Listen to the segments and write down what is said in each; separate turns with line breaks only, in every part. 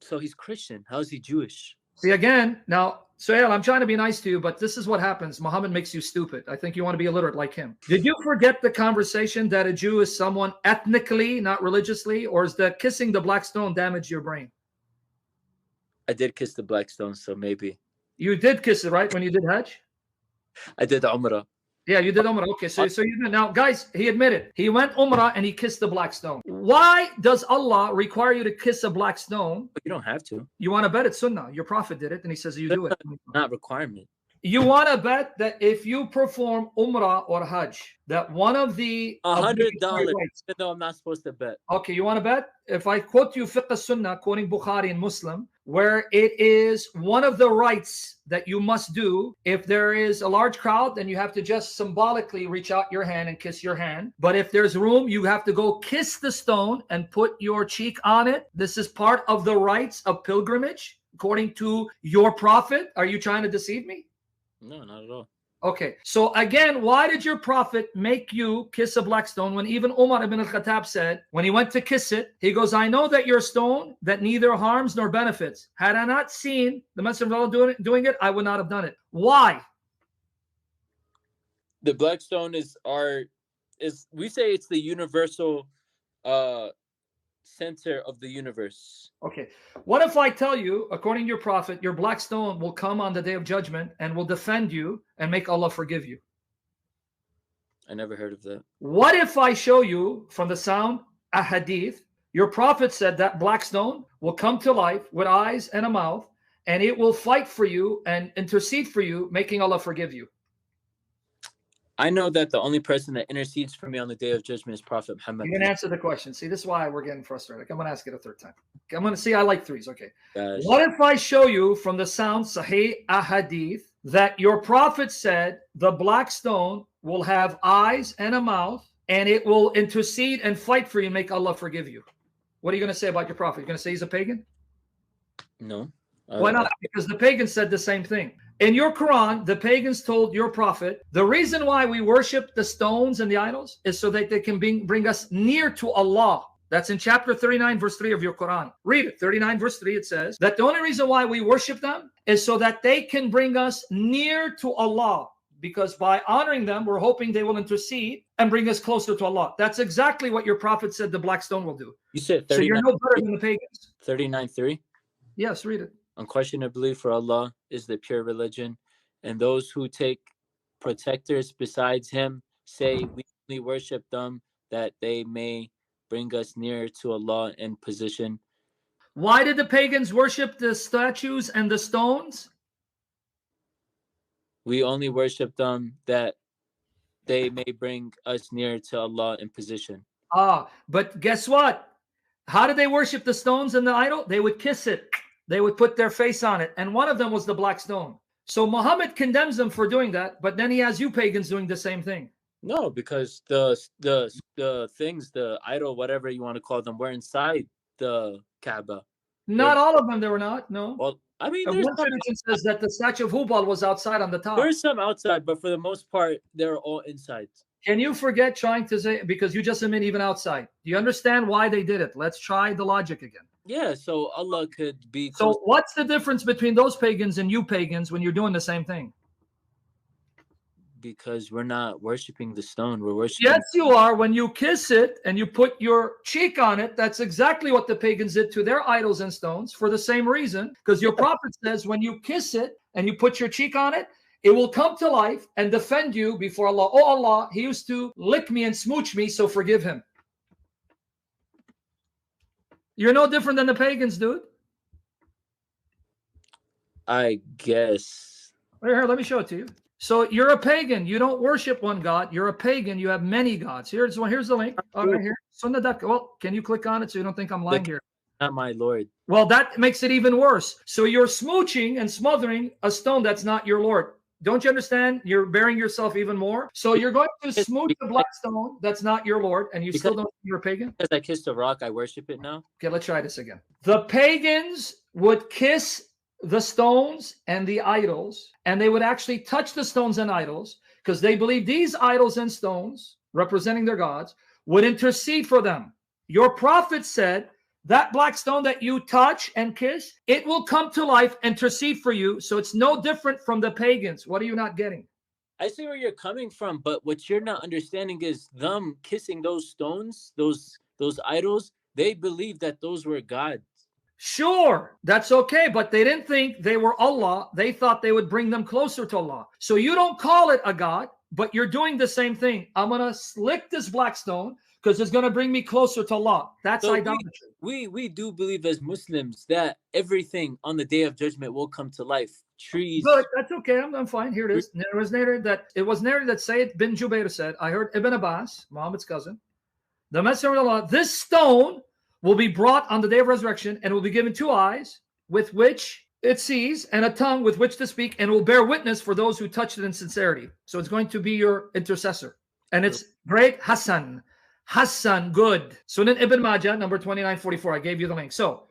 So he's Christian. How is he Jewish?
See, again, now, Suhail, I'm trying to be nice to you, but this is what happens. Muhammad makes you stupid. I think you want to be illiterate like him. Did you forget the conversation that a Jew is someone ethnically, not religiously, or is the kissing the black stone damage your brain?
I did kiss the black stone, so maybe.
You did kiss it, right, when you did Hajj?
I did Umrah.
Yeah, you did Umrah. Okay, so you did. Now, guys, he admitted. He went Umrah and he kissed the black stone. Why does Allah require you to kiss a black stone?
But you don't have to.
You want to bet it's sunnah. Your prophet did it, and he says you do it.
Not requirement.
You want to bet that if you perform Umrah or Hajj, that one of the
$100, even though I'm not supposed to bet.
Okay, you want to bet? If I quote you Fiqh Sunnah, quoting Bukhari and Muslim, where it is one of the rites that you must do, if there is a large crowd, then you have to just symbolically reach out your hand and kiss your hand. But if there's room, you have to go kiss the stone and put your cheek on it. This is part of the rites of pilgrimage, according to your prophet. Are you trying to deceive me?
No, not at all.
Okay, so again, why did your prophet make you kiss a black stone when even Umar ibn al-Khattab said, when he went to kiss it, he goes, I know that you're a stone that neither harms nor benefits. Had I not seen the Messenger of Allah doing it, I would not have done it. Why?
The black stone is we say it's the universal center of the universe.
Okay. What if I tell you, according to your prophet, your black stone will come on the day of judgment and will defend you and make Allah forgive you?
I never heard of that.
What if I show you from the sound a hadith, your prophet said that black stone will come to life with eyes and a mouth, and it will fight for you and intercede for you, making Allah forgive you?
I know that the only person that intercedes for me on the day of judgment is Prophet Muhammad.
You didn't answer the question. See, this is why we're getting frustrated. I'm going to ask it a third time. I'm going to see. I like threes. Okay.
Gosh.
What if I show you from the sound Sahih Ahadith that your prophet said the black stone will have eyes and a mouth, and it will intercede and fight for you and make Allah forgive you? What are you going to say about your prophet? You're going to say he's a pagan?
No.
Why not? Because the pagans said the same thing. In your Quran, the pagans told your prophet, the reason why we worship the stones and the idols is so that they can bring us near to Allah. That's in chapter 39, verse 3 of your Quran. Read it. 39, verse 3, it says that the only reason why we worship them is so that they can bring us near to Allah. Because by honoring them, we're hoping they will intercede and bring us closer to Allah. That's exactly what your prophet said the black stone will do.
You said 39,
so you're no better than the pagans.
39:3?
Yes, read it.
Unquestionably, for Allah is the pure religion, and those who take protectors besides Him say we only worship them that they may bring us nearer to Allah in position.
Why did the pagans worship the statues and the stones?
We only worship them that they may bring us nearer to Allah in position.
But guess what? How did they worship the stones and the idol? They would kiss it. They would put their face on it. And one of them was the black stone. So Muhammad condemns them for doing that, but then he has you pagans doing the same thing.
No, because the things, the idol, whatever you want to call them, were inside the Kaaba.
Not all of them, they were not. No.
Well, I mean,
one tradition says that the statue of Hubal was outside on the top.
There's some outside, but for the most part, they're all inside.
Can you forget trying to say, because you just admit even outside. Do you understand why they did it? Let's try the logic again.
Yeah, so Allah could be...
So what's the difference between those pagans and you pagans when you're doing the same thing?
Because we're not worshiping the stone. We're worshiping...
Yes, you are. When you kiss it and you put your cheek on it, that's exactly what the pagans did to their idols and stones for the same reason. Because your prophet says when you kiss it and you put your cheek on it, it will come to life and defend you before Allah. Oh, Allah, he used to lick me and smooch me, so forgive him. You're no different than the pagans, dude.
I guess.
Here, let me show it to you. So you're a pagan. You don't worship one God. You're a pagan. You have many gods. Here's one. Here's the link. Right here. Well, can you click on it so you don't think I'm lying here?
Not my Lord.
Well, that makes it even worse. So you're smooching and smothering a stone that's not your Lord. Don't you understand? You're burying yourself even more. So you're going to smooch the black stone that's not your Lord, and you still don't think you're a pagan?
Because I kissed a rock, I worship it now.
Okay, let's try this again. The pagans would kiss the stones and the idols, and they would actually touch the stones and idols because they believe these idols and stones, representing their gods, would intercede for them. Your prophet said that black stone that you touch and kiss, it will come to life, intercede for you. So it's no different from the pagans. What are you not getting?
I see where you're coming from, but what you're not understanding is them kissing those stones, those idols. They believe that those were gods.
Sure, that's okay, but they didn't think they were Allah. They thought they would bring them closer to Allah. So you don't call it a god, but you're doing the same thing. I'm going to lick this black stone because it's going to bring me closer to Allah. That's
So
idolatry.
we do believe as Muslims that everything on the day of judgment will come to life. Trees.
Good, that's okay. I'm fine. Here it is. It was narrated that Sayyid bin Jubair said, I heard Ibn Abbas, Muhammad's cousin, the Messenger of Allah, this stone will be brought on the day of resurrection and will be given 2 eyes with which it sees and a tongue with which to speak, and will bear witness for those who touched it in sincerity. So it's going to be your intercessor. And it's great. Hassan, good. Sunan Ibn Majah, number 2944. I gave you the link. So,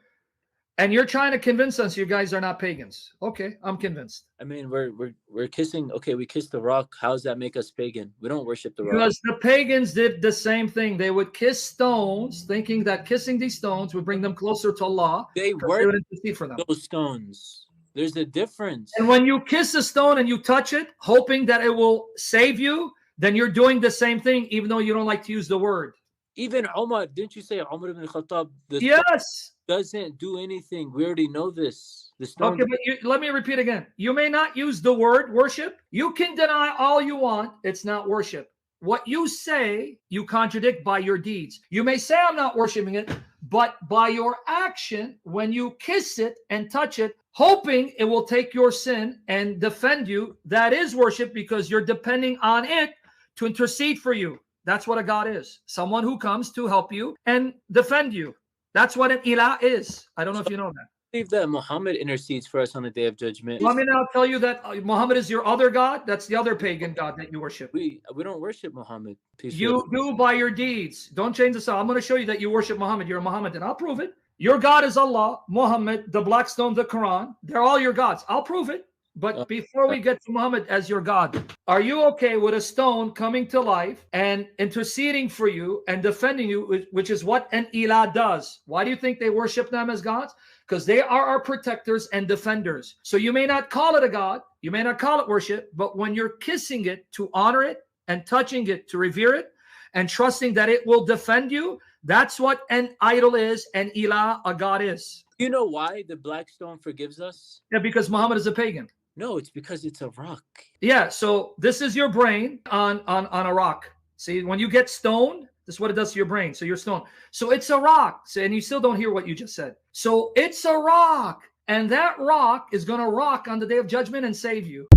and you're trying to convince us you guys are not pagans. Okay, I'm convinced.
I mean, we're kissing. Okay, we kiss the rock. How does that make us pagan? We don't worship the rock.
Because the pagans did the same thing. They would kiss stones, thinking that kissing these stones would bring them closer to Allah.
They
would intercede for them.
Those stones. There's a difference.
And when you kiss a stone and you touch it, hoping that it will save you, then you're doing the same thing, even though you don't like to use the word.
Even Umar, didn't you say Umar ibn Khattab?
Yes.
Doesn't do anything. We already know this. The stone.
Okay, but let me repeat again. You may not use the word worship. You can deny all you want. It's not worship. What you say, you contradict by your deeds. You may say, I'm not worshiping it, but by your action, when you kiss it and touch it, hoping it will take your sin and defend you, that is worship, because you're depending on it to intercede for you. That's what a God is. Someone who comes to help you and defend you. That's what an ilah is. I don't know if you know that.
I believe that Muhammad intercedes for us on the day of judgment.
Let me now tell you that Muhammad is your other God. That's the other pagan God that you worship.
We don't worship Muhammad.
You do by your deeds. Don't change this out. I'm going to show you that you worship Muhammad. You're a Mohammedan. I'll prove it. Your God is Allah, Muhammad, the black stone, the Quran. They're all your gods. I'll prove it. But before we get to Muhammad as your God, are you okay with a stone coming to life and interceding for you and defending you, which is what an ilah does? Why do you think they worship them as gods? Because they are our protectors and defenders. So you may not call it a god, you may not call it worship, but when you're kissing it to honor it and touching it to revere it and trusting that it will defend you, that's what an idol is, an ilah, a god is.
You know why the black stone forgives us?
Yeah, because Muhammad is a pagan.
No, it's because it's a rock.
Yeah, so this is your brain on a rock. See, when you get stoned, this is what it does to your brain. So you're stoned. So it's a rock. So, and you still don't hear what you just said. So it's a rock. And that rock is going to rock on the day of judgment and save you.